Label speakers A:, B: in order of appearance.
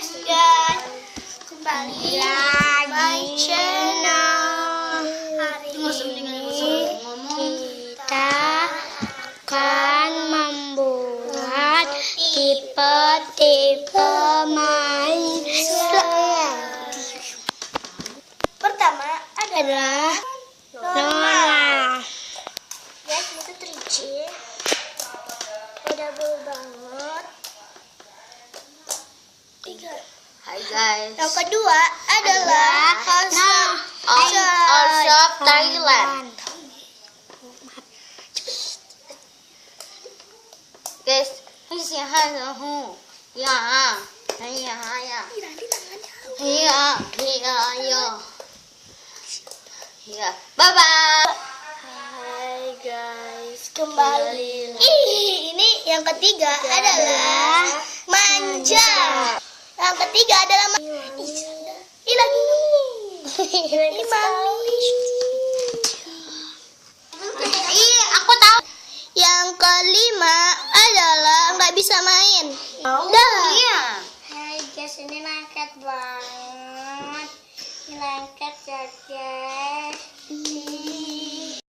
A: Yes guys, kembali lagi channel. Hari ini kita akan membuat tipe-tipe main slime. Pertama adalah Nora. Guys, itu 3C. Udah banget. 3.
B: Hai guys.
A: Yang kedua adalah
B: All Shop Thailand. Guys, hai siapa tahu? Ya, ya. Ya. Bye bye.
A: Hai guys, kembali. Ini yang ketiga adalah manja. Yang ketiga adalah ini lagi. Ini manis.
B: Aku tahu.
A: Yang kelima adalah nggak bisa main. Dah.
B: Iya.
A: Hai guys, ini lengket banget. Ini lengket ya guys.